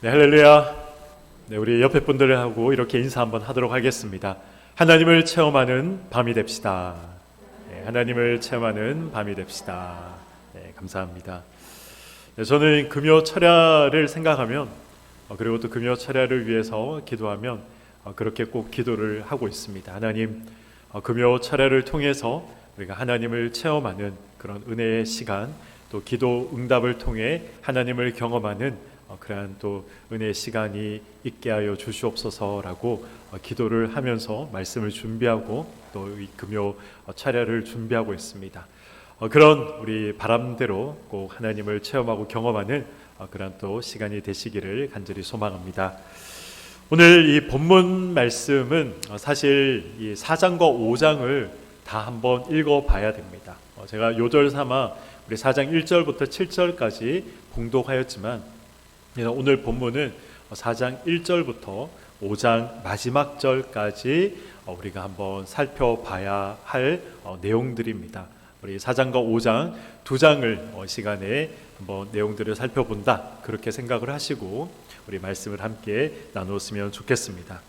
네, 할렐루야. 네, 우리 옆에 분들하고 이렇게 인사 한번 하도록 하겠습니다. 하나님을 체험하는 밤이 됩시다. 네, 하나님을 체험하는 밤이 됩시다. 네, 감사합니다. 네, 저는 금요 철야를 생각하면 그리고 또 금요 철야를 위해서 기도하면 그렇게 꼭 기도를 하고 있습니다. 하나님, 금요 철야를 통해서 우리가 하나님을 체험하는 그런 은혜의 시간, 또 기도 응답을 통해 하나님을 경험하는 그러한 또 은혜의 시간이 있게 하여 주시옵소서라고 기도를 하면서 말씀을 준비하고 또 이 금요 차례를 준비하고 있습니다. 그런 우리 바람대로 꼭 하나님을 체험하고 경험하는 그런 또 시간이 되시기를 간절히 소망합니다. 오늘 이 본문 말씀은 사실 이 4장과 5장을 다 한번 읽어봐야 됩니다. 제가 요절 삼아 우리 4장 1절부터 7절까지 봉독하였지만 오늘 본문은 4장 1절부터 5장 마지막 절까지 우리가 한번 살펴봐야 할 내용들입니다. 우리 4장과 5장 두 장을 시간에 한번 내용들을 살펴본다, 그렇게 생각을 하시고 우리 말씀을 함께 나누었으면 좋겠습니다.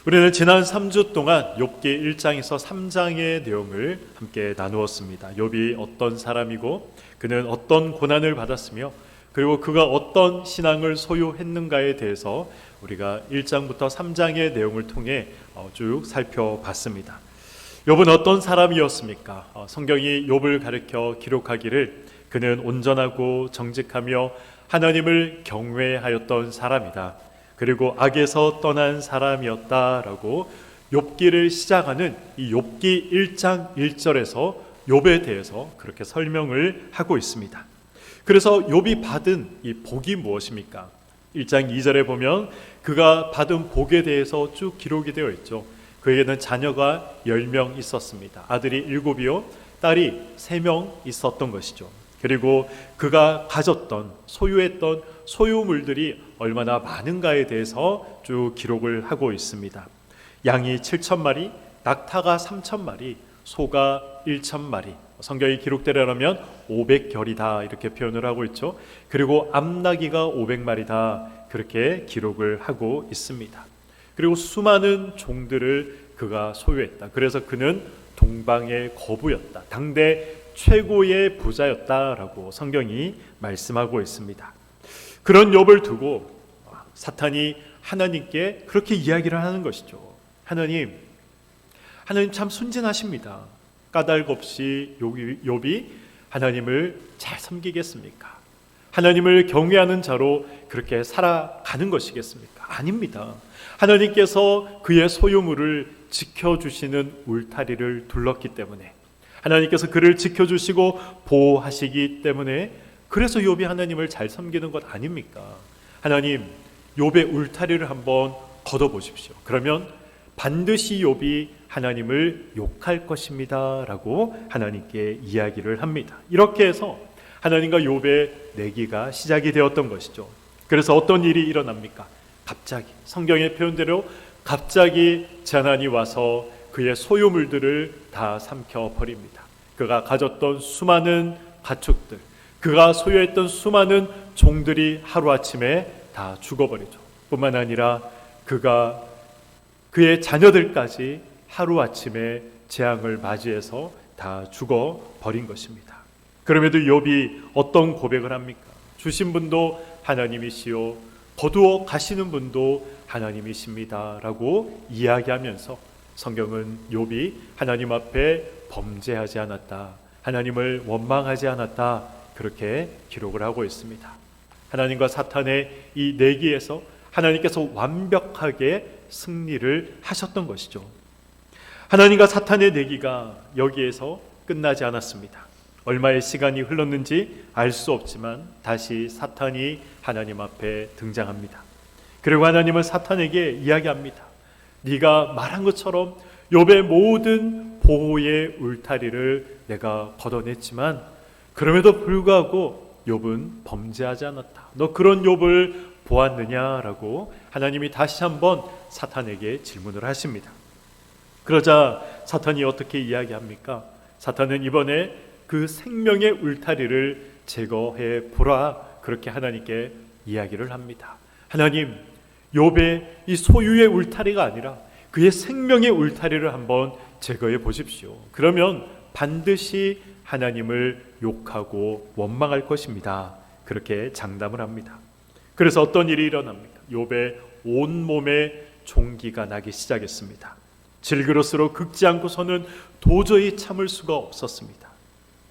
우리는 지난 3주 동안 욥기 1장에서 3장의 내용을 함께 나누었습니다. 욥이 어떤 사람이고 그는 어떤 고난을 받았으며 그리고 그가 어떤 신앙을 소유했는가에 대해서 우리가 1장부터 3장의 내용을 통해 쭉 살펴봤습니다. 욥은 어떤 사람이었습니까? 성경이 욥을 가리켜 기록하기를 그는 온전하고 정직하며 하나님을 경외하였던 사람이다. 그리고 악에서 떠난 사람이었다라고 욥기를 시작하는 이 욥기 1장 1절에서 욥에 대해서 그렇게 설명을 하고 있습니다. 그래서 욥이 받은 이 복이 무엇입니까? 1장 2절에 보면 그가 받은 복에 대해서 쭉 기록이 되어 있죠. 그에게는 자녀가 10명 있었습니다. 아들이 7이요 딸이 3명 있었던 것이죠. 그리고 그가 가졌던 소유했던 소유물들이 얼마나 많은가에 대해서 쭉 기록을 하고 있습니다. 양이 7,000마리, 낙타가 3,000마리, 소가 1,000마리, 성경이 기록되려면 500결이다 이렇게 표현을 하고 있죠. 그리고 암나귀가 500마리다 그렇게 기록을 하고 있습니다. 그리고 수많은 종들을 그가 소유했다. 그래서 그는 동방의 거부였다. 당대 최고의 부자였다라고 성경이 말씀하고 있습니다. 그런 욥을 두고 사탄이 하나님께 그렇게 이야기를 하는 것이죠. 하나님 참 순진하십니다. 까닭 없이 욥이 하나님을 잘 섬기겠습니까? 하나님을 경외하는 자로 그렇게 살아가는 것이겠습니까? 아닙니다. 하나님께서 그의 소유물을 지켜주시는 울타리를 둘렀기 때문에, 하나님께서 그를 지켜주시고 보호하시기 때문에, 그래서 욥이 하나님을 잘 섬기는 것 아닙니까? 하나님, 욥의 울타리를 한번 걷어보십시오. 그러면 반드시 욥이 하나님을 욕할 것입니다 라고 하나님께 이야기를 합니다. 이렇게 해서 하나님과 욥의 내기가 시작이 되었던 것이죠. 그래서 어떤 일이 일어납니까? 갑자기 성경의 표현대로 갑자기 재난이 와서 그의 소유물들을 다 삼켜버립니다. 그가 가졌던 수많은 가축들, 그가 소유했던 수많은 종들이 하루아침에 다 죽어버리죠. 뿐만 아니라 그의 자녀들까지 하루아침에 재앙을 맞이해서 다 죽어버린 것입니다. 그럼에도 욥이 어떤 고백을 합니까? 주신 분도 하나님이시요 거두어 가시는 분도 하나님이십니다 라고 이야기하면서 성경은 욥이 하나님 앞에 범죄하지 않았다, 하나님을 원망하지 않았다 그렇게 기록을 하고 있습니다. 하나님과 사탄의 이 내기에서 하나님께서 완벽하게 승리를 하셨던 것이죠. 하나님과 사탄의 내기가 여기에서 끝나지 않았습니다. 얼마의 시간이 흘렀는지 알 수 없지만 다시 사탄이 하나님 앞에 등장합니다. 그리고 하나님은 사탄에게 이야기합니다. 네가 말한 것처럼 욥의 모든 보호의 울타리를 내가 걷어냈지만 그럼에도 불구하고 욥은 범죄하지 않았다. 너 그런 욥을 보았느냐라고 하나님이 다시 한번 사탄에게 질문을 하십니다. 그러자 사탄이 어떻게 이야기합니까? 사탄은 이번에 그 생명의 울타리를 제거해 보라 그렇게 하나님께 이야기를 합니다. 하나님, 욥의 이 소유의 울타리가 아니라 그의 생명의 울타리를 한번 제거해 보십시오. 그러면 반드시 하나님을 욕하고 원망할 것입니다. 그렇게 장담을 합니다. 그래서 어떤 일이 일어납니까? 욥의 온몸에 종기가 나기 시작했습니다. 질그릇으로 긁지 않고서는 도저히 참을 수가 없었습니다.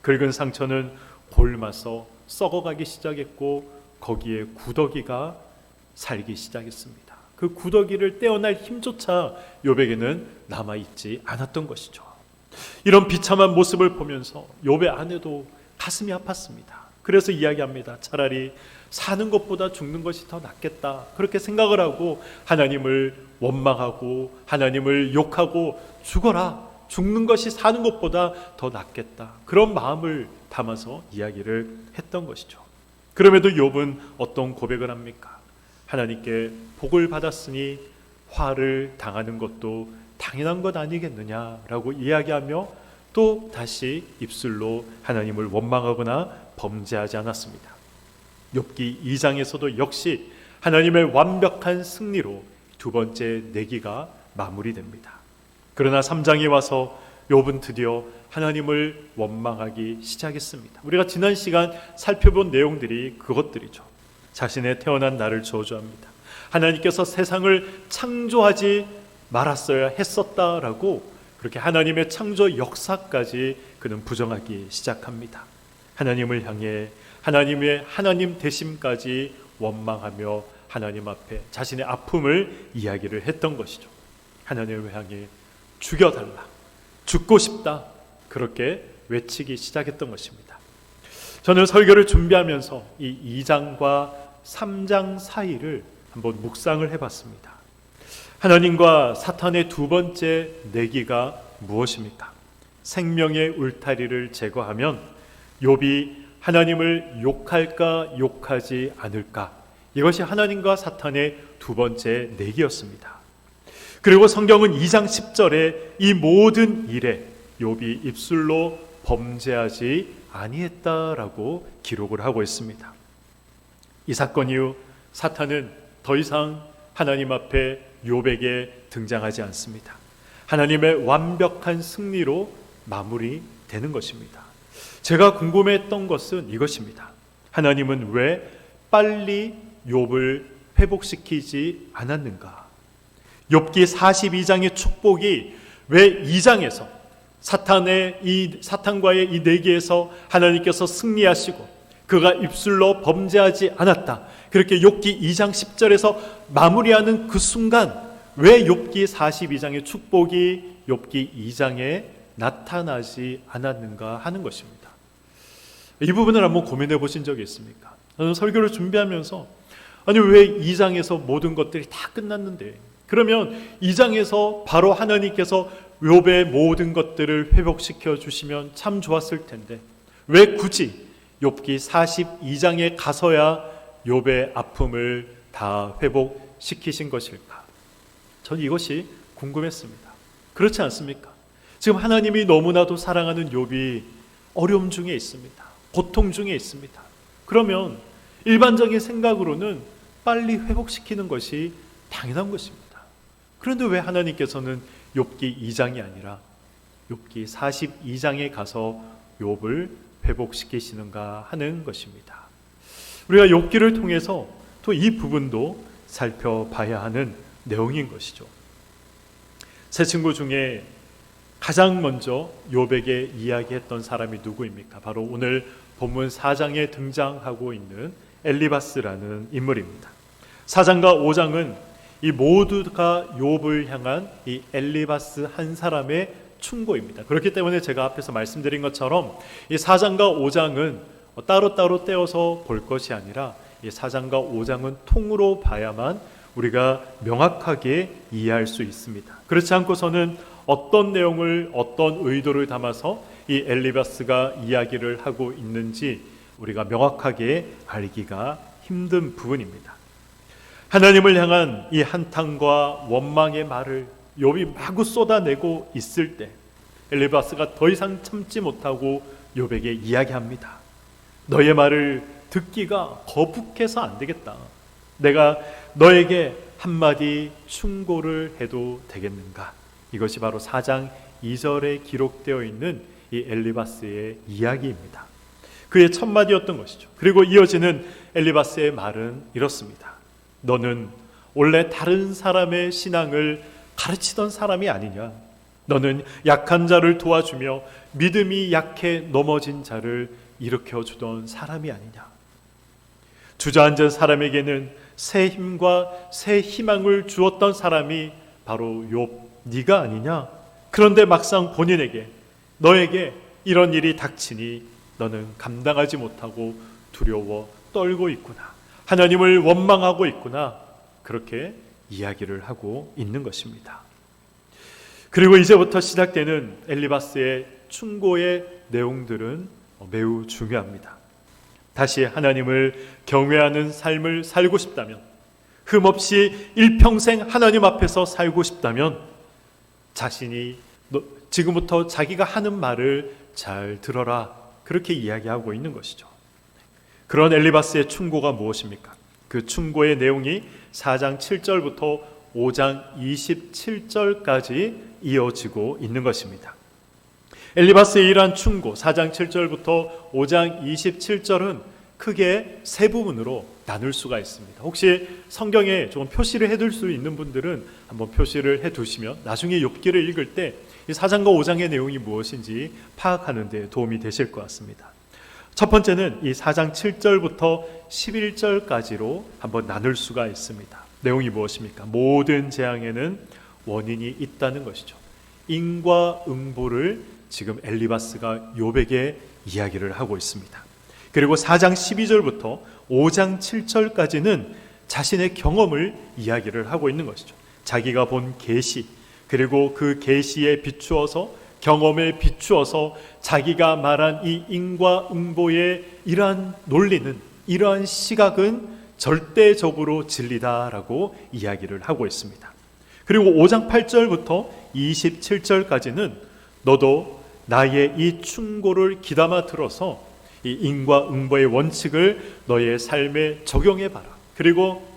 긁은 상처는 골마서 썩어가기 시작했고 거기에 구더기가 살기 시작했습니다. 그 구더기를 떼어낼 힘조차 욥에게는 남아있지 않았던 것이죠. 이런 비참한 모습을 보면서 욥의 아내도 가슴이 아팠습니다. 그래서 이야기합니다. 차라리 사는 것보다 죽는 것이 더 낫겠다. 그렇게 생각을 하고 하나님을 원망하고 하나님을 욕하고 죽어라. 죽는 것이 사는 것보다 더 낫겠다. 그런 마음을 담아서 이야기를 했던 것이죠. 그럼에도 욥은 어떤 고백을 합니까? 하나님께 복을 받았으니 화를 당하는 것도 당연한 것 아니겠느냐라고 이야기하며 또 다시 입술로 하나님을 원망하거나 범죄하지 않았습니다. 욥기 2장에서도 역시 하나님의 완벽한 승리로 두 번째 내기가 마무리됩니다. 그러나 3장에 와서 욥은 드디어 하나님을 원망하기 시작했습니다. 우리가 지난 시간 살펴본 내용들이 그것들이죠. 자신의 태어난 날을 저주합니다. 하나님께서 세상을 창조하지 말았어야 했었다라고 그렇게 하나님의 창조 역사까지 그는 부정하기 시작합니다. 하나님을 향해 하나님의 하나님 되심까지 원망하며 하나님 앞에 자신의 아픔을 이야기를 했던 것이죠. 하나님을 향해 죽여달라, 죽고 싶다, 그렇게 외치기 시작했던 것입니다. 저는 설교를 준비하면서 이 2장과 3장 사이를 한번 묵상을 해봤습니다. 하나님과 사탄의 두 번째 내기가 무엇입니까? 생명의 울타리를 제거하면 욥이 하나님을 욕할까 욕하지 않을까, 이것이 하나님과 사탄의 두 번째 내기였습니다. 그리고 성경은 2장 10절에 이 모든 일에 욥이 입술로 범죄하지 아니했다라고 기록을 하고 있습니다. 이 사건 이후 사탄은 더 이상 하나님 앞에 욥에게 등장하지 않습니다. 하나님의 완벽한 승리로 마무리되는 것입니다. 제가 궁금했던 것은 이것입니다. 하나님은 왜 빨리 욥을 회복시키지 않았는가? 욥기 42장의 축복이 왜 2장에서 사탄과의 이 내기에서 하나님께서 승리하시고 그가 입술로 범죄하지 않았다, 그렇게 욥기 2장 10절에서 마무리하는 그 순간 왜 욥기 42장의 축복이 욥기 2장에 나타나지 않았는가 하는 것입니다. 이 부분을 한번 고민해 보신 적이 있습니까? 저는 설교를 준비하면서 아니 왜 2장에서 모든 것들이 다 끝났는데, 그러면 2장에서 바로 하나님께서 욥의 모든 것들을 회복시켜 주시면 참 좋았을 텐데 왜 굳이 욥기 42장에 가서야 욥의 아픔을 다 회복시키신 것일까? 전 이것이 궁금했습니다. 그렇지 않습니까? 지금 하나님이 너무나도 사랑하는 욥이 어려움 중에 있습니다. 고통 중에 있습니다. 그러면 일반적인 생각으로는 빨리 회복시키는 것이 당연한 것입니다. 그런데 왜 하나님께서는 욥기 2장이 아니라 욥기 42장에 가서 욥을 회복시키시는가 하는 것입니다. 우리가 욥기를 통해서 또 이 부분도 살펴봐야 하는 내용인 것이죠. 세 친구 중에 가장 먼저 욥에게 이야기했던 사람이 누구입니까? 바로 오늘 본문 4장에 등장하고 있는 엘리바스라는 인물입니다. 4장과 5장은 이 모두가 욥을 향한 이 엘리바스 한 사람의 충고입니다. 그렇기 때문에 제가 앞에서 말씀드린 것처럼 이 4장과 5장은 따로따로 떼어서 볼 것이 아니라 이 4장과 5장은 통으로 봐야만 우리가 명확하게 이해할 수 있습니다. 그렇지 않고서는 어떤 내용을 어떤 의도를 담아서 이 엘리바스가 이야기를 하고 있는지 우리가 명확하게 알기가 힘든 부분입니다. 하나님을 향한 이 한탄과 원망의 말을 욥이 마구 쏟아내고 있을 때 엘리바스가 더 이상 참지 못하고 욥에게 이야기합니다. 너의 말을 듣기가 거북해서 안 되겠다. 내가 너에게 한마디 충고를 해도 되겠는가? 이것이 바로 4장 2절에 기록되어 있는 이 엘리바스의 이야기입니다. 그의 첫 마디였던 것이죠. 그리고 이어지는 엘리바스의 말은 이렇습니다. 너는 원래 다른 사람의 신앙을 가르치던 사람이 아니냐? 너는 약한 자를 도와주며 믿음이 약해 넘어진 자를 일으켜주던 사람이 아니냐? 주저앉은 사람에게는 새 힘과 새 희망을 주었던 사람이 바로 욥, 네가 아니냐? 그런데 막상 본인에게, 너에게 이런 일이 닥치니 너는 감당하지 못하고 두려워 떨고 있구나. 하나님을 원망하고 있구나. 그렇게 이야기를 하고 있는 것입니다. 그리고 이제부터 시작되는 엘리바스의 충고의 내용들은 매우 중요합니다. 다시 하나님을 경외하는 삶을 살고 싶다면, 흠없이 일평생 하나님 앞에서 살고 싶다면 자신이 지금부터 자기가 하는 말을 잘 들어라, 그렇게 이야기하고 있는 것이죠. 그런 엘리바스의 충고가 무엇입니까? 그 충고의 내용이 4장 7절부터 5장 27절까지 이어지고 있는 것입니다. 엘리바스의 이러한 충고 4장 7절부터 5장 27절은 크게 세 부분으로 나눌 수가 있습니다. 혹시 성경에 조금 표시를 해둘 수 있는 분들은 한번 표시를 해두시면 나중에 욥기를 읽을 때 이 4장과 5장의 내용이 무엇인지 파악하는 데 도움이 되실 것 같습니다. 첫 번째는 이 4장 7절부터 11절까지로 한번 나눌 수가 있습니다. 내용이 무엇입니까? 모든 재앙에는 원인이 있다는 것이죠. 인과응보를 지금 엘리바스가 욥에게 이야기를 하고 있습니다. 그리고 4장 12절부터 5장 7절까지는 자신의 경험을 이야기를 하고 있는 것이죠. 자기가 본 계시, 그리고 그 계시에 비추어서, 경험에 비추어서 자기가 말한 이 인과응보의 이러한 논리는, 이러한 시각은 절대적으로 진리다라고 이야기를 하고 있습니다. 그리고 5장 8절부터 27절까지는 너도 나의 이 충고를 귀담아 들어서 이 인과응보의 원칙을 너의 삶에 적용해봐라. 그리고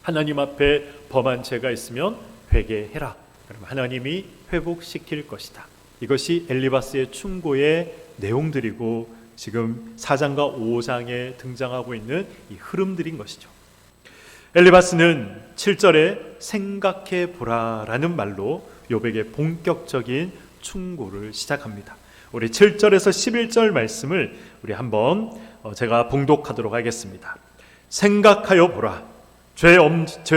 하나님 앞에 범한 죄가 있으면 회개해라. 그럼 하나님이 회복시킬 것이다. 이것이 엘리바스의 충고의 내용들이고 지금 4장과 5장에 등장하고 있는 이 흐름들인 것이죠. 엘리바스는 7절에 생각해 보라라는 말로 욥에게 본격적인 충고를 시작합니다. 우리 7절에서 11절 말씀을 우리 한번 제가 봉독하도록 하겠습니다. 생각하여 보라. 죄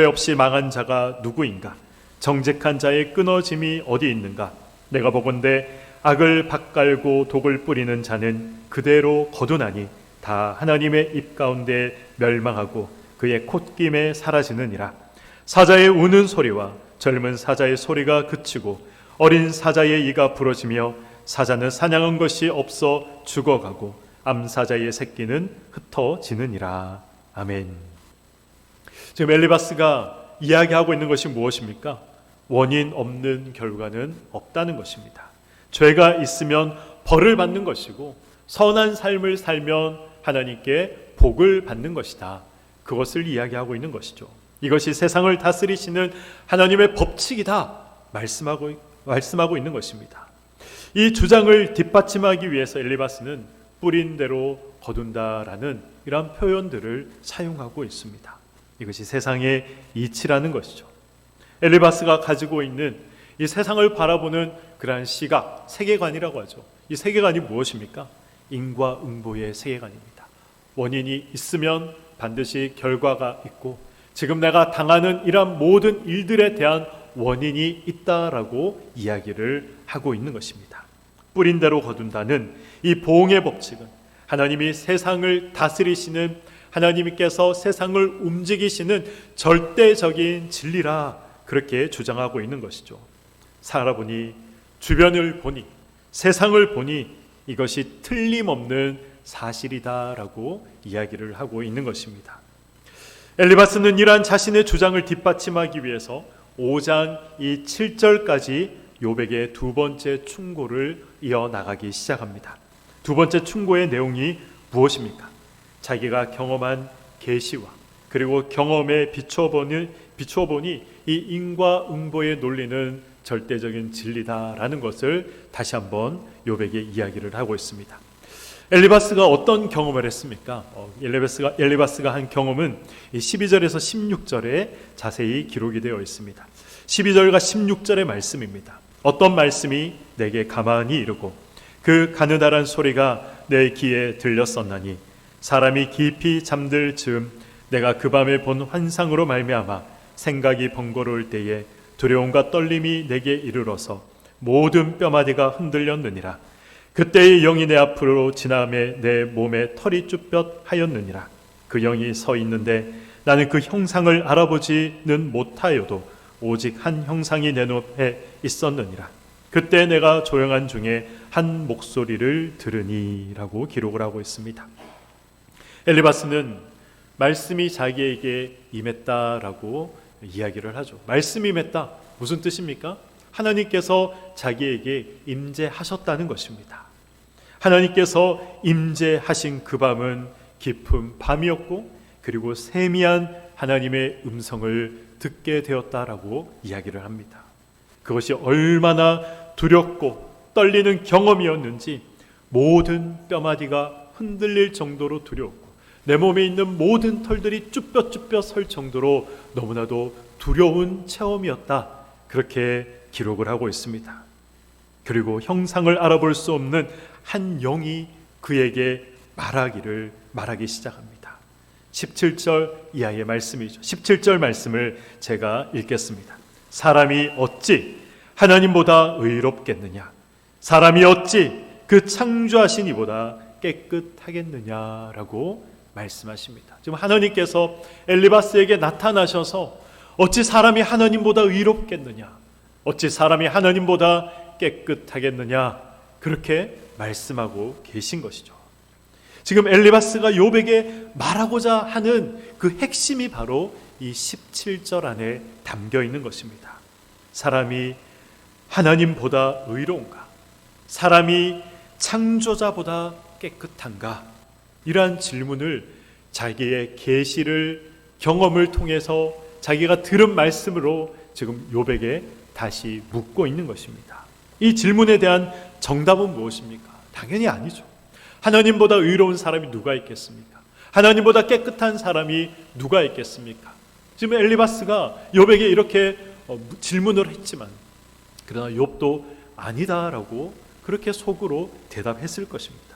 없이 망한 자가 누구인가? 정직한 자의 끊어짐이 어디 있는가? 내가 보건대 악을 밭갈고 독을 뿌리는 자는 그대로 거두나니 다 하나님의 입 가운데 멸망하고 그의 콧김에 사라지느니라. 사자의 우는 소리와 젊은 사자의 소리가 그치고 어린 사자의 이가 부러지며 사자는 사냥한 것이 없어 죽어가고 암사자의 새끼는 흩어지느니라. 아멘. 지금 엘리바스가 이야기하고 있는 것이 무엇입니까? 원인 없는 결과는 없다는 것입니다. 죄가 있으면 벌을 받는 것이고 선한 삶을 살면 하나님께 복을 받는 것이다. 그것을 이야기하고 있는 것이죠. 이것이 세상을 다스리시는 하나님의 법칙이다 말씀하고 있는 것입니다. 이 주장을 뒷받침하기 위해서 엘리바스는 뿌린 대로 거둔다라는 이런 표현들을 사용하고 있습니다. 이것이 세상의 이치라는 것이죠. 엘리바스가 가지고 있는 이 세상을 바라보는 그러한 시각, 세계관이라고 하죠. 이 세계관이 무엇입니까? 인과응보의 세계관입니다. 원인이 있으면 반드시 결과가 있고 지금 내가 당하는 이러한 모든 일들에 대한 원인이 있다라고 이야기를 하고 있는 것입니다. 뿌린 대로 거둔다는 이 보응의 법칙은 하나님이 세상을 다스리시는, 하나님께서 세상을 움직이시는 절대적인 진리라 그렇게 주장하고 있는 것이죠. 살아보니, 주변을 보니, 세상을 보니 이것이 틀림없는 사실이다라고 이야기를 하고 있는 것입니다. 엘리바스는 이러한 자신의 주장을 뒷받침하기 위해서 5장 이 7절까지 욥에게 두 번째 충고를 이어나가기 시작합니다. 두 번째 충고의 내용이 무엇입니까? 자기가 경험한 계시와 그리고 경험에 비추어보니 이 인과응보의 논리는 절대적인 진리다라는 것을 다시 한번 욥에게 이야기를 하고 있습니다. 엘리바스가 어떤 경험을 했습니까? 엘리바스가 한 경험은 12절에서 16절에 자세히 기록이 되어 있습니다. 12절과 16절의 말씀입니다. 어떤 말씀이 내게 가만히 이르고 그 가느다란 소리가 내 귀에 들렸었나니 사람이 깊이 잠들 즈음 내가 그 밤에 본 환상으로 말미암아 생각이 번거로울 때에 두려움과 떨림이 내게 이르러서 모든 뼈마디가 흔들렸느니라. 그때의 영이 내 앞으로 지나매 내 몸에 털이 쭈뼛하였느니라. 그 영이 서 있는데 나는 그 형상을 알아보지는 못하여도 오직 한 형상이 내 눈에 있었느니라. 그때 내가 조용한 중에 한 목소리를 들으니라고 기록을 하고 있습니다. 엘리바스는 말씀이 자기에게 임했다라고 이야기를 하죠. 말씀이 임했다. 무슨 뜻입니까? 하나님께서 자기에게 임재하셨다는 것입니다. 하나님께서 임재하신 그 밤은 깊은 밤이었고 그리고 세미한 하나님의 음성을 듣게 되었다라고 이야기를 합니다. 그것이 얼마나 두렵고 떨리는 경험이었는지 모든 뼈마디가 흔들릴 정도로 두려웠고 내 몸에 있는 모든 털들이 쭈뼛쭈뼛 설 정도로 너무나도 두려운 체험이었다. 그렇게 기록을 하고 있습니다. 그리고 형상을 알아볼 수 없는 한 영이 그에게 말하기 시작합니다. 17절 이하의 말씀이죠. 17절 말씀을 제가 읽겠습니다. 사람이 어찌 하나님보다 의롭겠느냐? 사람이 어찌 그 창조하신 이보다 깨끗하겠느냐라고 말씀하십니다. 지금 하나님께서 엘리바스에게 나타나셔서 어찌 사람이 하나님보다 의롭겠느냐? 어찌 사람이 하나님보다 깨끗하겠느냐? 그렇게 말씀하고 계신 것이죠. 지금 엘리바스가 욥에게 말하고자 하는 그 핵심이 바로 이 17절 안에 담겨 있는 것입니다. 사람이 하나님보다 의로운가? 사람이 창조자보다 깨끗한가? 이러한 질문을 자기의 계시를 경험을 통해서 자기가 들은 말씀으로 지금 욥에게 다시 묻고 있는 것입니다. 이 질문에 대한 정답은 무엇입니까? 당연히 아니죠. 하나님보다 의로운 사람이 누가 있겠습니까? 하나님보다 깨끗한 사람이 누가 있겠습니까? 지금 엘리바스가 욥에게 이렇게 질문을 했지만 그러나 욥도 아니다라고 그렇게 속으로 대답했을 것입니다.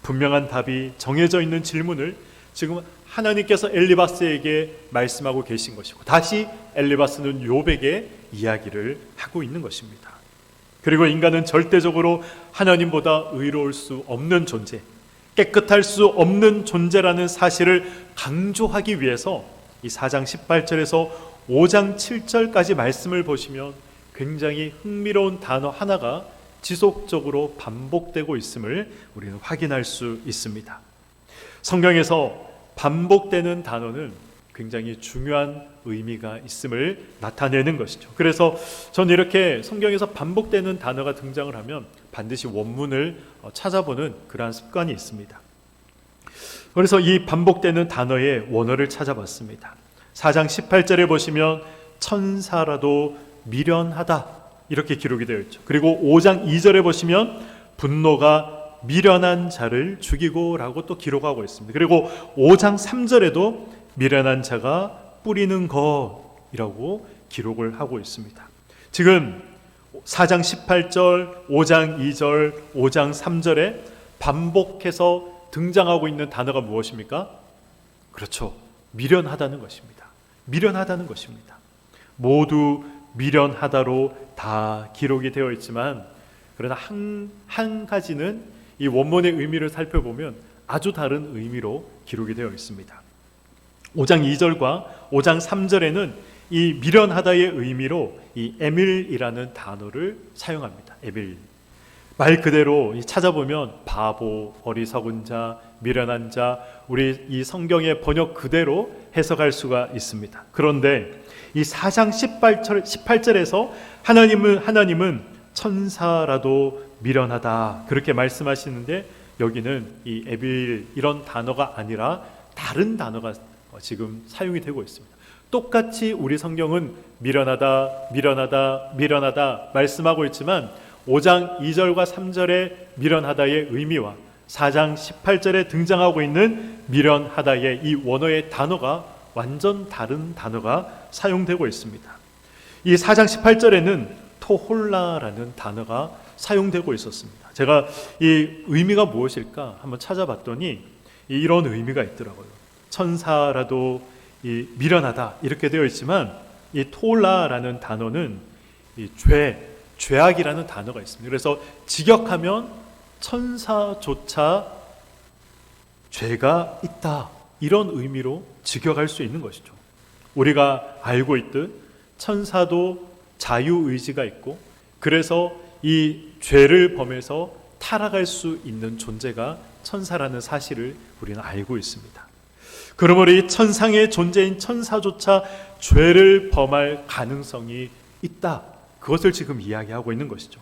분명한 답이 정해져 있는 질문을 지금 하나님께서 엘리바스에게 말씀하고 계신 것이고 다시 엘리바스는 욥에게 이야기를 하고 있는 것입니다. 그리고 인간은 절대적으로 하나님보다 의로울 수 없는 존재, 깨끗할 수 없는 존재라는 사실을 강조하기 위해서 이 4장 18절에서 5장 7절까지 말씀을 보시면 굉장히 흥미로운 단어 하나가 지속적으로 반복되고 있음을 우리는 확인할 수 있습니다. 성경에서 반복되는 단어는 굉장히 중요한 의미가 있음을 나타내는 것이죠. 그래서 저는 이렇게 성경에서 반복되는 단어가 등장을 하면 반드시 원문을 찾아보는 그러한 습관이 있습니다. 그래서 이 반복되는 단어의 원어를 찾아봤습니다. 4장 18절에 보시면 천사라도 미련하다 이렇게 기록이 되어 있죠. 그리고 5장 2절에 보시면 분노가 미련한 자를 죽이고 라고 또 기록하고 있습니다. 그리고 5장 3절에도 미련한 자가 뿌리는 것이라고 기록을 하고 있습니다. 지금 4장 18절, 5장 2절, 5장 3절에 반복해서 등장하고 있는 단어가 무엇입니까? 그렇죠. 미련하다는 것입니다. 미련하다는 것입니다. 모두 미련하다로 다 기록이 되어 있지만 그러나 한 가지는 이 원문의 의미를 살펴보면 아주 다른 의미로 기록이 되어 있습니다. 5장 2절과 5장 3절에는 이 미련하다의 의미로 이 에밀이라는 단어를 사용합니다. 에밀. 말 그대로 찾아보면 바보, 어리석은 자, 미련한 자, 우리 이 성경의 번역 그대로 해석할 수가 있습니다. 그런데 이 4장 18절에서 하나님은 천사라도 미련하다 그렇게 말씀하시는데 여기는 이 에빌 이런 단어가 아니라 다른 단어가 지금 사용이 되고 있습니다. 똑같이 우리 성경은 미련하다, 미련하다, 미련하다 말씀하고 있지만 5장 2절과 3절의 미련하다의 의미와 4장 18절에 등장하고 있는 미련하다의 이 원어의 단어가 완전 다른 단어가 사용되고 있습니다. 이 4장 18절에는 토홀라라는 단어가 사용되고 있었습니다. 제가 이 의미가 무엇일까 한번 찾아봤더니 이런 의미가 있더라고요. 천사라도 이 미련하다 이렇게 되어 있지만 이 토홀라라는 단어는 이 죄악이라는 단어가 있습니다. 그래서 직역하면 천사조차 죄가 있다 이런 의미로 직역할 수 있는 것이죠. 우리가 알고 있듯 천사도 자유의지가 있고 그래서 이 죄를 범해서 타락할 수 있는 존재가 천사라는 사실을 우리는 알고 있습니다. 그러므로 이 천상의 존재인 천사조차 죄를 범할 가능성이 있다. 그것을 지금 이야기하고 있는 것이죠.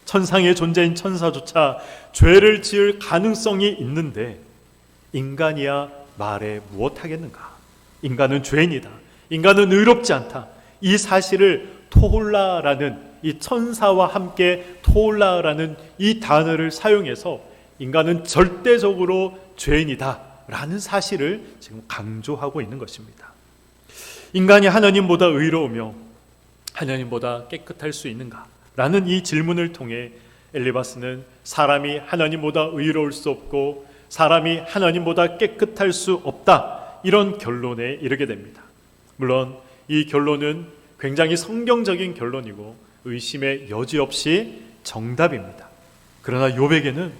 천상의 존재인 천사조차 죄를 지을 가능성이 있는데 인간이야 말해 무엇하겠는가? 인간은 죄인이다. 인간은 의롭지 않다. 이 사실을 토홀라라는 이 천사와 함께 토홀라라는 이 단어를 사용해서 인간은 절대적으로 죄인이다 라는 사실을 지금 강조하고 있는 것입니다. 인간이 하나님보다 의로우며 하나님보다 깨끗할 수 있는가? 라는 이 질문을 통해 엘리바스는 사람이 하나님보다 의로울 수 없고 사람이 하나님보다 깨끗할 수 없다 이런 결론에 이르게 됩니다. 물론 이 결론은 굉장히 성경적인 결론이고 의심의 여지 없이 정답입니다. 그러나 욥에게는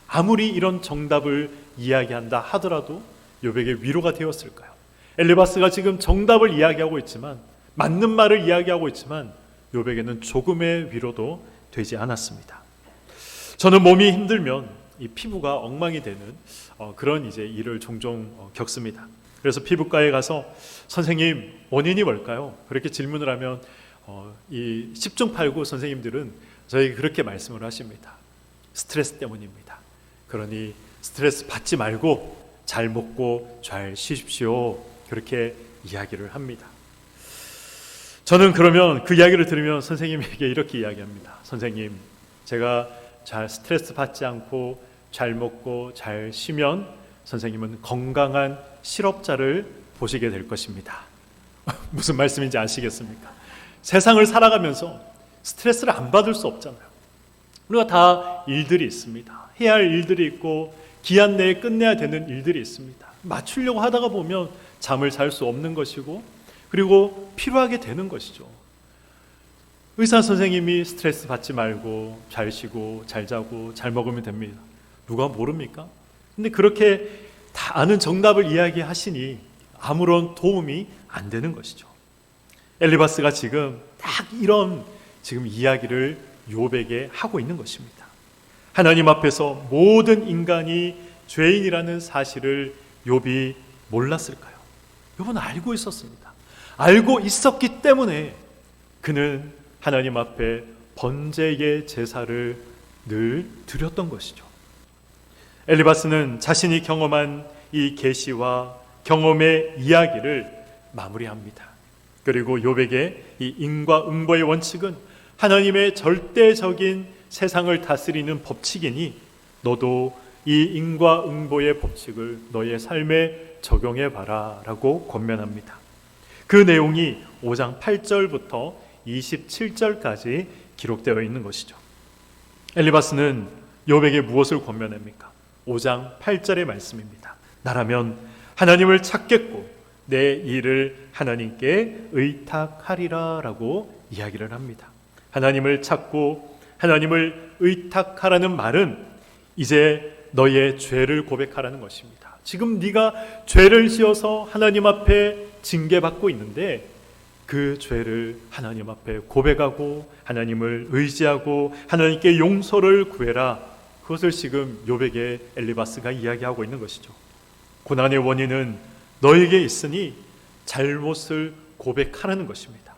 아무리 이런 정답을 이야기한다 하더라도 욥에게 위로가 되었을까요? 엘리바스가 지금 정답을 이야기하고 있지만 맞는 말을 이야기하고 있지만 욥에게는 조금의 위로도 되지 않았습니다. 저는 몸이 힘들면 이 피부가 엉망이 되는 그런 이제 일을 종종 겪습니다. 그래서 피부과에 가서 선생님 원인이 뭘까요? 그렇게 질문을 하면 이 10중 8구 선생님들은 저에게 그렇게 말씀을 하십니다. 스트레스 때문입니다. 그러니 스트레스 받지 말고 잘 먹고 잘 쉬십시오. 그렇게 이야기를 합니다. 저는 그러면 그 이야기를 들으면 선생님에게 이렇게 이야기합니다. 선생님, 제가 잘 스트레스 받지 않고 잘 먹고 잘 쉬면 선생님은 건강한 실업자를 보시게 될 것입니다. 무슨 말씀인지 아시겠습니까? 세상을 살아가면서 스트레스를 안 받을 수 없잖아요. 우리가 다 일들이 있습니다. 해야 할 일들이 있고 기한 내에 끝내야 되는 일들이 있습니다. 맞추려고 하다가 보면 잠을 잘 수 없는 것이고 그리고 피로하게 되는 것이죠. 의사 선생님이 스트레스 받지 말고 잘 쉬고 잘 자고 잘 먹으면 됩니다. 누가 모릅니까? 근데 그렇게 다 아는 정답을 이야기하시니 아무런 도움이 안 되는 것이죠. 엘리바스가 지금 딱 이런 지금 이야기를 욥에게 하고 있는 것입니다. 하나님 앞에서 모든 인간이 죄인이라는 사실을 욥이 몰랐을까요? 욥은 알고 있었습니다. 알고 있었기 때문에 그는 하나님 앞에 번제의 제사를 늘 드렸던 것이죠. 엘리바스는 자신이 경험한 이 계시와 경험의 이야기를 마무리합니다. 그리고 욥에게 이 인과응보의 원칙은 하나님의 절대적인 세상을 다스리는 법칙이니 너도 이 인과응보의 법칙을 너의 삶에 적용해봐라 라고 권면합니다. 그 내용이 5장 8절부터 27절까지 기록되어 있는 것이죠. 엘리바스는 욥에게 무엇을 권면합니까? 5장 8절의 말씀입니다. 나라면 하나님을 찾겠고 내 일을 하나님께 의탁하리라 라고 이야기를 합니다. 하나님을 찾고 하나님을 의탁하라는 말은 이제 너의 죄를 고백하라는 것입니다. 지금 네가 죄를 지어서 하나님 앞에 징계받고 있는데 그 죄를 하나님 앞에 고백하고 하나님을 의지하고 하나님께 용서를 구해라. 그것을 지금 욥에게 엘리바스가 이야기하고 있는 것이죠. 고난의 원인은 너에게 있으니 잘못을 고백하라는 것입니다.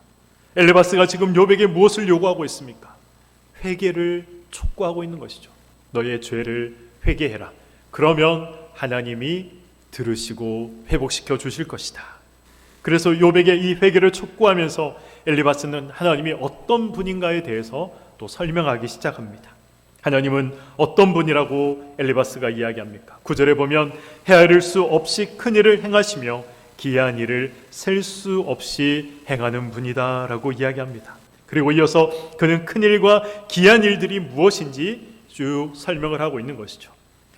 엘리바스가 지금 욥에게 무엇을 요구하고 있습니까? 회개를 촉구하고 있는 것이죠. 너의 죄를 회개해라. 그러면 하나님이 들으시고 회복시켜 주실 것이다. 그래서 욥에게 이 회개를 촉구하면서 엘리바스는 하나님이 어떤 분인가에 대해서 또 설명하기 시작합니다. 하나님은 어떤 분이라고 엘리바스가 이야기합니까? 9절에 보면 헤아릴 수 없이 큰 일을 행하시며 기이한 일을 셀 수 없이 행하는 분이다 라고 이야기합니다. 그리고 이어서 그는 큰 일과 기이한 일들이 무엇인지 쭉 설명을 하고 있는 것이죠.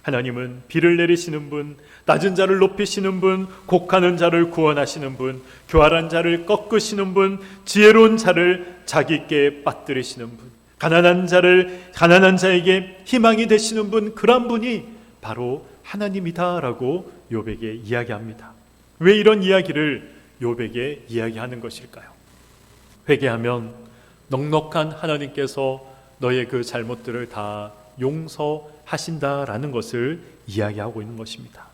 하나님은 비를 내리시는 분, 낮은 자를 높이시는 분, 곡하는 자를 구원하시는 분, 교활한 자를 꺾으시는 분, 지혜로운 자를 자기께 빠뜨리시는 분, 가난한 자에게 희망이 되시는 분, 그런 분이 바로 하나님이다라고 욥에게 이야기합니다. 왜 이런 이야기를 욥에게 이야기하는 것일까요? 회개하면 넉넉한 하나님께서 너의 그 잘못들을 다 용서하신다라는 것을 이야기하고 있는 것입니다.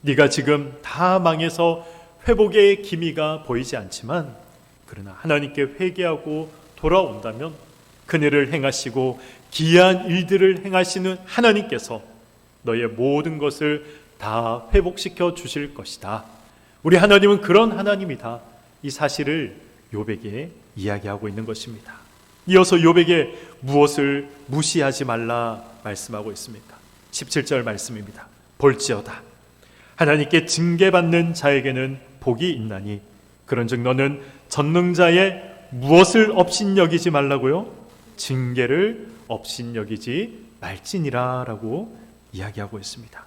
네가 지금 다 망해서 회복의 기미가 보이지 않지만 그러나 하나님께 회개하고 돌아온다면 그늘을 행하시고 기이한 일들을 행하시는 하나님께서 너의 모든 것을 다 회복시켜 주실 것이다. 우리 하나님은 그런 하나님이다. 이 사실을 욥에게 이야기하고 있는 것입니다. 이어서 욥에게 무엇을 무시하지 말라 말씀하고 있습니까? 17절 말씀입니다. 볼지어다 하나님께 징계받는 자에게는 복이 있나니 그런즉 너는 전능자의 무엇을 업신여기지 말라고요? 징계를 업신여기지 말지니라 라고 이야기하고 있습니다.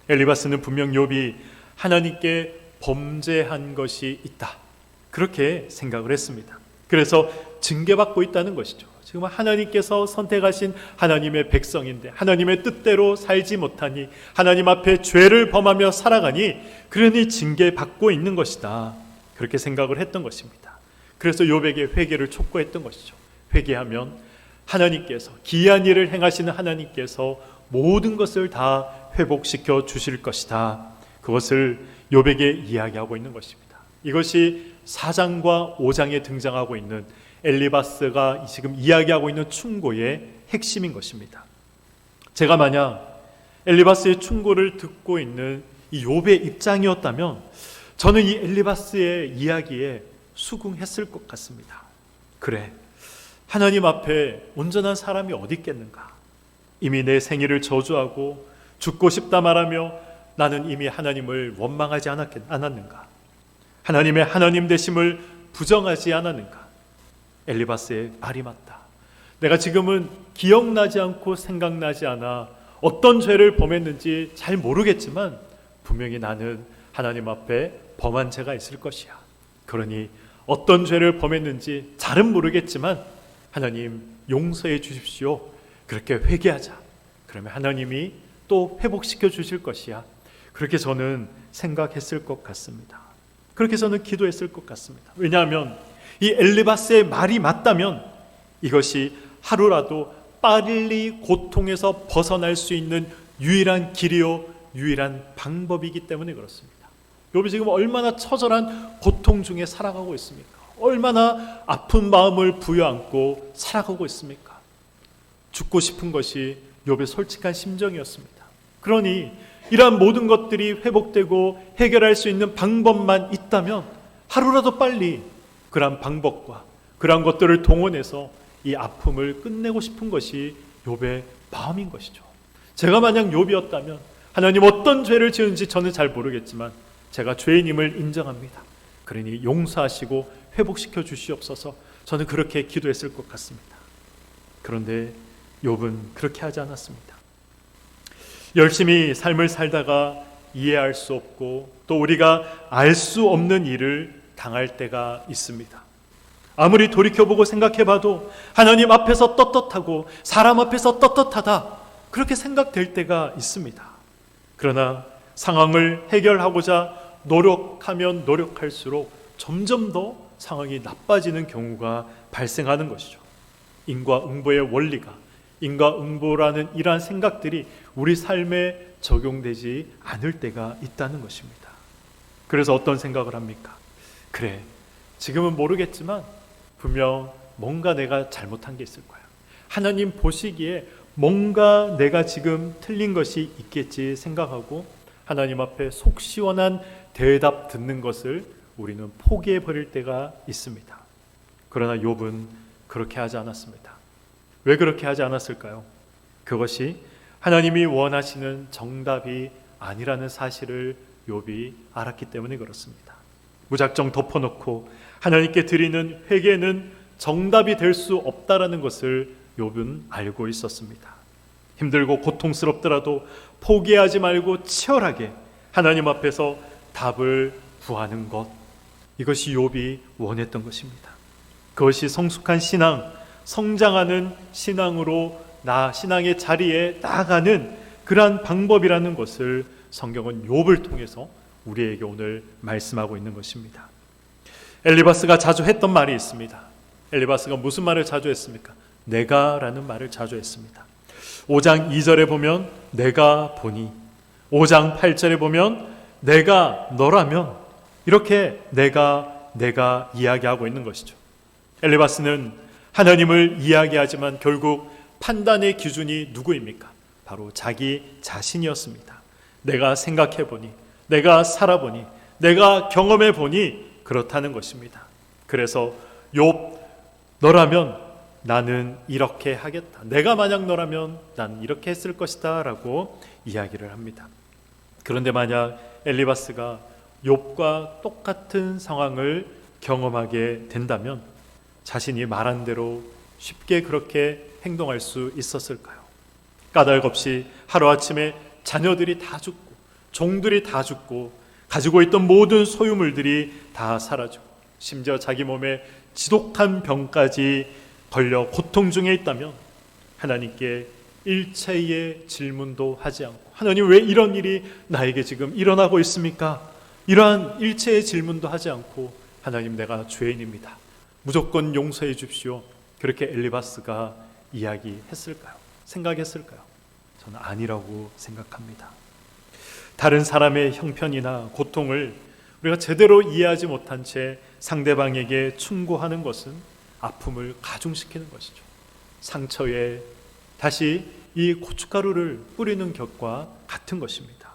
엘리바스는 분명 욥이 하나님께 범죄한 것이 있다 그렇게 생각을 했습니다. 그래서 징계받고 있다는 것이죠. 지금 하나님께서 선택하신 하나님의 백성인데 하나님의 뜻대로 살지 못하니 하나님 앞에 죄를 범하며 살아가니 그러니 징계받고 있는 것이다 그렇게 생각을 했던 것입니다. 그래서 욥에게 회개를 촉구했던 것이죠. 회개하면 하나님께서 기이한 일을 행하시는 하나님께서 모든 것을 다 회복시켜 주실 것이다. 그것을 욥에게 이야기하고 있는 것입니다. 이것이 4장과 5장에 등장하고 있는 엘리바스가 지금 이야기하고 있는 충고의 핵심인 것입니다. 제가 만약 엘리바스의 충고를 듣고 있는 이 욥의 입장이었다면 저는 이 엘리바스의 이야기에 수긍했을 것 같습니다. 그래, 하나님 앞에 온전한 사람이 어디 있겠는가? 이미 내 생일을 저주하고 죽고 싶다 말하며 나는 이미 하나님을 원망하지 않았는가? 하나님의 하나님 되심을 부정하지 않았는가? 엘리바스의 말이 맞다. 내가 지금은 기억나지 않고 생각나지 않아 어떤 죄를 범했는지 잘 모르겠지만 분명히 나는 하나님 앞에 범한 죄가 있을 것이야. 그러니 어떤 죄를 범했는지 잘은 모르겠지만 하나님 용서해 주십시오. 그렇게 회개하자. 그러면 하나님이 또 회복시켜 주실 것이야. 그렇게 저는 생각했을 것 같습니다. 그렇게 저는 기도했을 것 같습니다. 왜냐하면 이 엘리바스의 말이 맞다면 이것이 하루라도 빨리 고통에서 벗어날 수 있는 유일한 길이요 유일한 방법이기 때문에 그렇습니다. 욥이 지금 얼마나 처절한 고통 중에 살아가고 있습니까? 얼마나 아픈 마음을 부여안고 살아가고 있습니까? 죽고 싶은 것이 욥의 솔직한 심정이었습니다. 그러니 이러한 모든 것들이 회복되고 해결할 수 있는 방법만 있다면 하루라도 빨리 그러한 방법과 그러한 것들을 동원해서 이 아픔을 끝내고 싶은 것이 욥의 마음인 것이죠. 제가 만약 욥이었다면 하나님 어떤 죄를 지은지 저는 잘 모르겠지만 제가 죄인임을 인정합니다. 그러니 용서하시고 회복시켜 주시옵소서. 저는 그렇게 기도했을 것 같습니다. 그런데 욥은 그렇게 하지 않았습니다. 열심히 삶을 살다가 이해할 수 없고 또 우리가 알 수 없는 일을 당할 때가 있습니다. 아무리 돌이켜보고 생각해봐도 하나님 앞에서 떳떳하고 사람 앞에서 떳떳하다 그렇게 생각될 때가 있습니다. 그러나 상황을 해결하고자 노력하면 노력할수록 점점 더 상황이 나빠지는 경우가 발생하는 것이죠. 인과응보의 원리가 인과응보라는 이러한 생각들이 우리 삶에 적용되지 않을 때가 있다는 것입니다. 그래서 어떤 생각을 합니까? 그래, 지금은 모르겠지만 분명 뭔가 내가 잘못한 게 있을 거야. 하나님 보시기에 뭔가 내가 지금 틀린 것이 있겠지 생각하고 하나님 앞에 속 시원한 대답 듣는 것을 우리는 포기해 버릴 때가 있습니다. 그러나 욥은 그렇게 하지 않았습니다. 왜 그렇게 하지 않았을까요? 그것이 하나님이 원하시는 정답이 아니라는 사실을 욥이 알았기 때문에 그렇습니다. 무작정 덮어놓고 하나님께 드리는 회개는 정답이 될 수 없다라는 것을 욥은 알고 있었습니다. 힘들고 고통스럽더라도 포기하지 말고 치열하게 하나님 앞에서 답을 구하는 것, 이것이 욥이 원했던 것입니다. 그것이 성숙한 신앙, 성장하는 신앙으로 신앙의 자리에 나아가는 그러한 방법이라는 것을 성경은 욥을 통해서 우리에게 오늘 말씀하고 있는 것입니다. 엘리바스가 자주 했던 말이 있습니다. 엘리바스가 무슨 말을 자주 했습니까? 내가라는 말을 자주 했습니다. 5장 2절에 보면 내가 보니, 5장 8절에 보면 내가 너라면, 이렇게 내가 이야기하고 있는 것이죠. 엘리바스는 하나님을 이야기하지만 결국 판단의 기준이 누구입니까? 바로 자기 자신이었습니다. 내가 생각해보니, 내가 살아보니, 내가 경험해보니 그렇다는 것입니다. 그래서 욥, 너라면 나는 이렇게 하겠다. 내가 만약 너라면 난 이렇게 했을 것이다 라고 이야기를 합니다. 그런데 만약 엘리바스가 욥과 똑같은 상황을 경험하게 된다면 자신이 말한 대로 쉽게 그렇게 행동할 수 있었을까요? 까닭 없이 하루아침에 자녀들이 다 죽고 종들이 다 죽고 가지고 있던 모든 소유물들이 다 사라지고 심지어 자기 몸에 지독한 병까지 걸려 고통 중에 있다면 하나님께 일체의 질문도 하지 않고, 하나님 왜 이런 일이 나에게 지금 일어나고 있습니까? 이러한 일체의 질문도 하지 않고, 하나님 내가 죄인입니다, 무조건 용서해 주십시오, 그렇게 엘리바스가 이야기했을까요? 생각했을까요? 저는 아니라고 생각합니다. 다른 사람의 형편이나 고통을 우리가 제대로 이해하지 못한 채 상대방에게 충고하는 것은 아픔을 가중시키는 것이죠. 상처에 다시 이 고춧가루를 뿌리는 격과 같은 것입니다.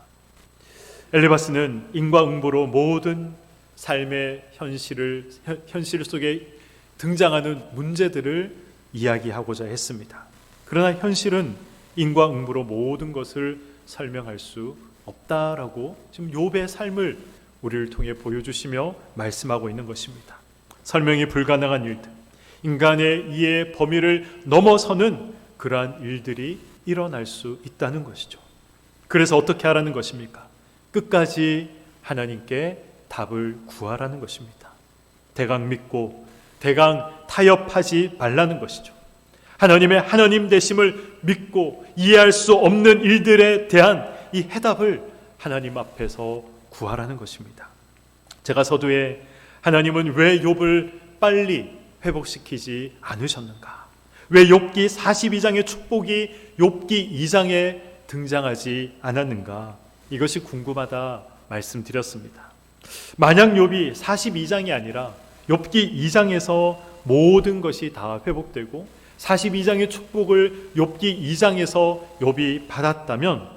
엘리바스는 인과응보로 모든 삶의 현실 속에 등장하는 문제들을 이야기하고자 했습니다. 그러나 현실은 인과응보로 모든 것을 설명할 수 없다라고 지금 욥의 삶을 우리를 통해 보여주시며 말씀하고 있는 것입니다. 설명이 불가능한 일들, 인간의 이해의 범위를 넘어서는 그러한 일들이 일어날 수 있다는 것이죠. 그래서 어떻게 하라는 것입니까? 끝까지 하나님께 답을 구하라는 것입니다. 대강 믿고 대강 타협하지 말라는 것이죠. 하나님의 하나님 되심을 믿고 이해할 수 없는 일들에 대한 이 해답을 하나님 앞에서 구하라는 것입니다. 제가 서두에 하나님은 왜 욥을 빨리 회복시키지 않으셨는가? 왜 욥기 42장의 축복이 욥기 2장에 등장하지 않았는가? 이것이 궁금하다 말씀드렸습니다. 만약 욥이 42장이 아니라 욥기 2장에서 모든 것이 다 회복되고 42장의 축복을 욥기 2장에서 욥이 받았다면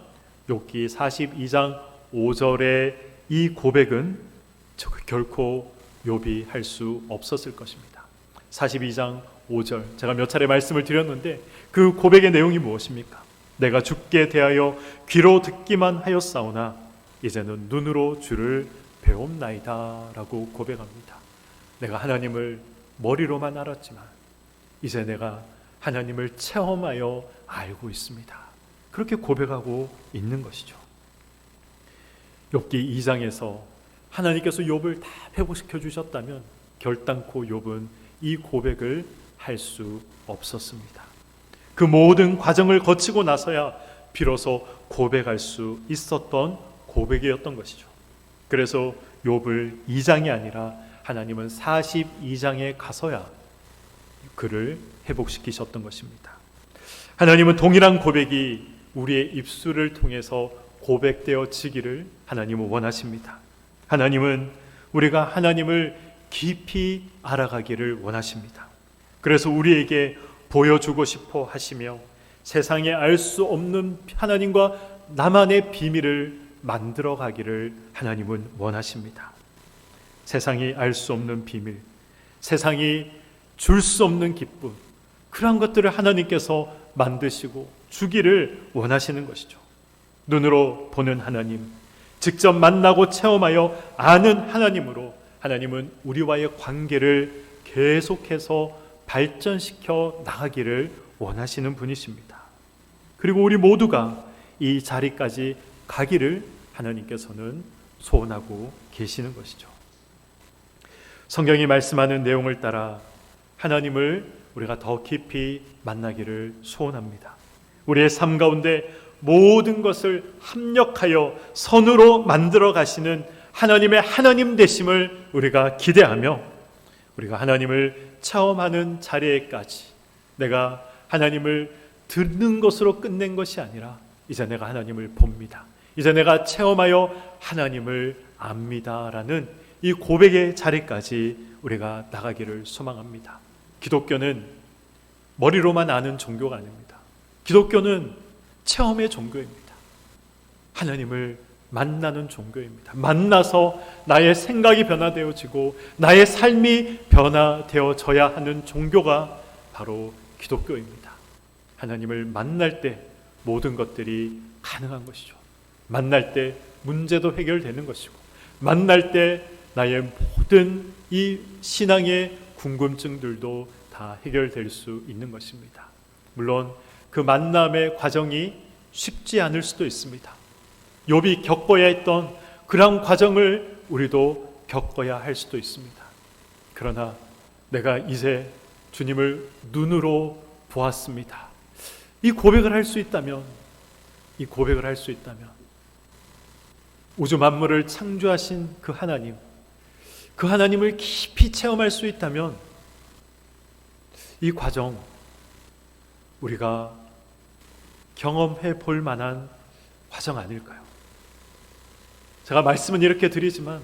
욥기 42장 5절의 이 고백은 결코 욥이 할 수 없었을 것입니다. 42장 5절, 제가 몇 차례 말씀을 드렸는데 그 고백의 내용이 무엇입니까? 내가 주께 대하여 귀로 듣기만 하였사오나 이제는 눈으로 주를 배움나이다 라고 고백합니다. 내가 하나님을 머리로만 알았지만 이제 내가 하나님을 체험하여 알고 있습니다. 그렇게 고백하고 있는 것이죠. 욥기 2장에서 하나님께서 욥을 다 회복시켜 주셨다면 결단코 욥은 이 고백을 할 수 없었습니다. 그 모든 과정을 거치고 나서야 비로소 고백할 수 있었던 고백이었던 것이죠. 그래서 욥을 2장이 아니라 하나님은 42장에 가서야 그를 회복시키셨던 것입니다. 하나님은 동일한 고백이 우리의 입술을 통해서 고백되어지기를 하나님은 원하십니다. 하나님은 우리가 하나님을 깊이 알아가기를 원하십니다. 그래서 우리에게 보여주고 싶어 하시며 세상에 알 수 없는 하나님과 나만의 비밀을 만들어 가기를 하나님은 원하십니다. 세상이 알 수 없는 비밀, 세상이 줄 수 없는 기쁨, 그러한 것들을 하나님께서 만드시고 주기를 원하시는 것이죠. 눈으로 보는 하나님, 직접 만나고 체험하여 아는 하나님으로 하나님은 우리와의 관계를 계속해서 발전시켜 나가기를 원하시는 분이십니다. 그리고 우리 모두가 이 자리까지 가기를 하나님께서는 소원하고 계시는 것이죠. 성경이 말씀하는 내용을 따라 하나님을 우리가 더 깊이 만나기를 소원합니다. 우리의 삶 가운데 모든 것을 합력하여 선으로 만들어 가시는 하나님의 하나님 되심을 우리가 기대하며 우리가 하나님을 체험하는 자리에까지 내가 하나님을 듣는 것으로 끝낸 것이 아니라 이제 내가 하나님을 봅니다. 이제 내가 체험하여 하나님을 압니다라는 이 고백의 자리까지 우리가 나가기를 소망합니다. 기독교는 머리로만 아는 종교가 아닙니다. 기독교는 체험의 종교입니다. 하나님을 만나는 종교입니다. 만나서 나의 생각이 변화되어지고 나의 삶이 변화되어져야 하는 종교가 바로 기독교입니다. 하나님을 만날 때 모든 것들이 가능한 것이죠. 만날 때 문제도 해결되는 것이고 만날 때 나의 모든 이 신앙의 궁금증들도 다 해결될 수 있는 것입니다. 물론 그 만남의 과정이 쉽지 않을 수도 있습니다. 욥이 겪어야 했던 그런 과정을 우리도 겪어야 할 수도 있습니다. 그러나 내가 이제 주님을 눈으로 보았습니다. 이 고백을 할 수 있다면 우주 만물을 창조하신 그 하나님을 깊이 체험할 수 있다면 이 과정 우리가 경험해 볼 만한 과정 아닐까요? 제가 말씀은 이렇게 드리지만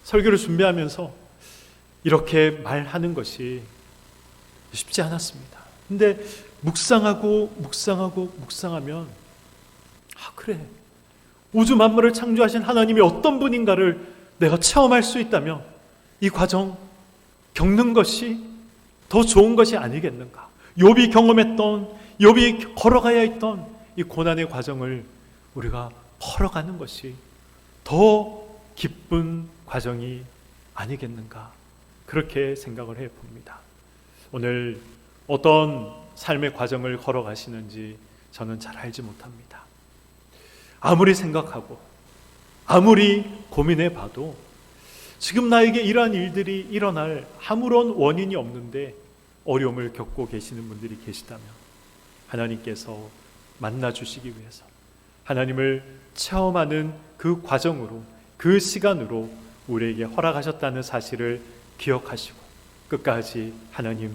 설교를 준비하면서 이렇게 말하는 것이 쉽지 않았습니다. 근데 묵상하면 그래, 우주 만물을 창조하신 하나님이 어떤 분인가를 내가 체험할 수 있다면 이 과정 겪는 것이 더 좋은 것이 아니겠는가. 욥이 걸어가야 했던 이 고난의 과정을 우리가 걸어가는 것이 더 기쁜 과정이 아니겠는가, 그렇게 생각을 해봅니다. 오늘 어떤 삶의 과정을 걸어가시는지 저는 잘 알지 못합니다. 아무리 생각하고 아무리 고민해 봐도 지금 나에게 이러한 일들이 일어날 아무런 원인이 없는데 어려움을 겪고 계시는 분들이 계시다면 하나님께서 만나주시기 위해서 하나님을 체험하는 그 과정으로, 그 시간으로 우리에게 허락하셨다는 사실을 기억하시고 끝까지 하나님,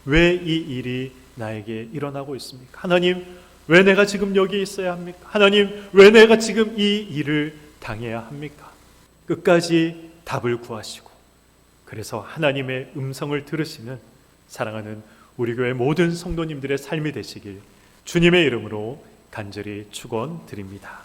왜 이 일이 나에게 일어나고 있습니까? 하나님, 왜 내가 지금 여기 있어야 합니까? 하나님, 왜 내가 지금 이 일을 당해야 합니까? 끝까지 답을 구하시고 그래서 하나님의 음성을 들으시는 사랑하는 우리 교회 모든 성도님들의 삶이 되시길 주님의 이름으로 간절히 축원드립니다.